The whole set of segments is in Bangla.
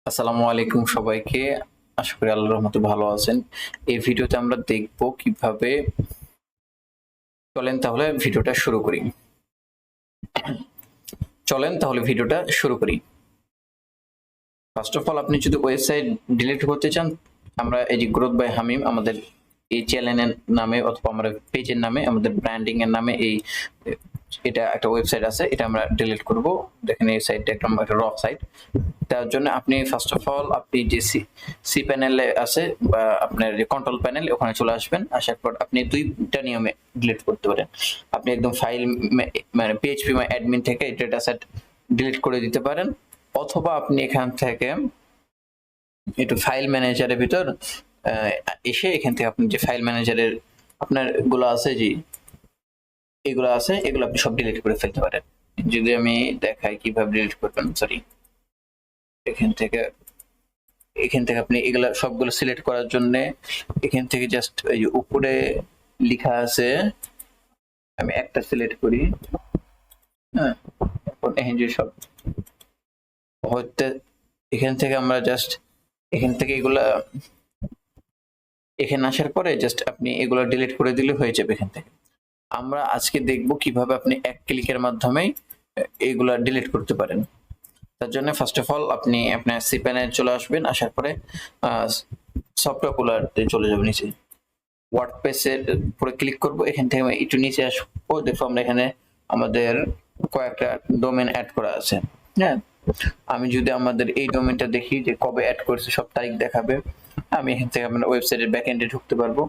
আসসালামু আলাইকুম সবাইকে। আশা করি আল্লাহর রহমতে ভালো আছেন। এই ভিডিওতে আমরা দেখব কিভাবে চলেন তাহলে ভিডিওটা শুরু করি। চলেন তাহলে ভিডিওটা শুরু করি। ফার্স্ট অফ অল আপনি যদি ওয়েবসাইট ডিলিট করতে চান, আমরা এই যে গ্রোথ বাই হামিম আমাদের এই চ্যানেলের নামে অথবা আমাদের পেজের নামে আমাদের ব্র্যান্ডিং এর নামে এটা একটা ওয়েবসাইট আছে, এটা আমরা ডিলিট করব। দেখেন এই সাইটটা একটা র সাইট। তার জন্য আপনি ফার্স্ট অফ অল আপনি যে সি প্যানেলে আছে বা আপনার যে কন্ট্রোল প্যানেল ওখানে চলে আসবেন। আসার পর আপনি দুইটা নিয়মে ডিলিট করতে পারেন। আপনি একদম ফাইল মানে পিএইচপি মাই অ্যাডমিন থেকে ডেটা সেট ডিলিট করে দিতে পারেন, অথবা আপনি এখান থেকে একটু ফাইল ম্যানেজারের ভিতর এসে এখান থেকে আপনি যে ফাইল ম্যানেজারের আপনার গুলো আছে যে এগুলো আছে এগুলো আপনি সব ডিলিট করে ফেলতে পারেন। যদি আমি দেখাই কিভাবে ডিলিট করবেন, সরি, এখান থেকে আপনি এগুলা সবগুলো সিলেক্ট করার জন্য এখান থেকে জাস্ট এই যে উপরে লেখা আছে, আমি একটা সিলেক্ট করি। হ্যাঁ, এখন এই যে সব হতে এখান থেকে আমরা জাস্ট এখান থেকে এগুলা এখানে আসার পরে জাস্ট আপনি এগুলা ডিলিট করে দিলে হয়ে যাবে। এখান থেকে আমরা আজকে দেখব কিভাবে আপনি এক ক্লিকের মাধ্যমে এগুলা ডিলিট করতে পারেন। তার জন্য ফার্স্ট অফ অল আপনি আপনার সি প্যানেল চলে আসবেন। আসার পরে সফটওয়্যার কুলারতে চলে যাবেন। নিচে ওয়ার্ডপ্রেসের উপরে ক্লিক করব। এখান থেকে আমি একটু নিচে আসবো, দেখো আমরা এখানে আমাদের কয়েকটা ডোমেন অ্যাড করা আছে। হ্যাঁ, আমি যদি আমাদের এই ডোমেনটা দেখি যে কবে অ্যাড করেছে সব তারিখ দেখাবে। আমি এখান থেকে আপনার ওয়েবসাইটের ব্যাকএন্ডে ঢুকতে পারবো।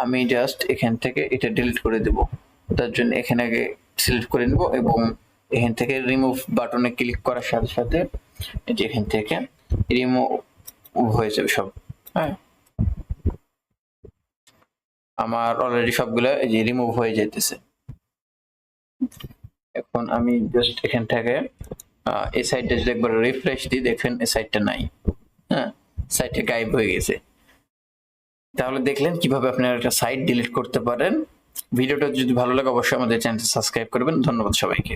আমি জাস্ট এখান থেকে এটা ডিলিট করে দেব। তার জন্য এখানে আগে সিলেক্ট করে নেব এবং এখান থেকে রিমুভ বাটনে ক্লিক করার সাথে সাথে যে এখান থেকে রিমুভ হয়ে যাবে সব। হ্যাঁ, আমার অলরেডি সবগুলো এই যে রিমুভ হয়ে যেতেছে। এখন আমি জাস্ট এখান থেকে এই সাইটটা যদি একবার রিফ্রেশ দিই, দেখেন এই সাইটটা নাই। হ্যাঁ, সাইটটা গায়েব হয়ে গেছে। তাহলে দেখলেন কিভাবে আপনারা একটা সাইট ডিলিট করতে পারেন। ভিডিওটা যদি ভালো লাগে অবশ্যই আমাদের চ্যানেলটা সাবস্ক্রাইব করবেন। ধন্যবাদ সবাইকে।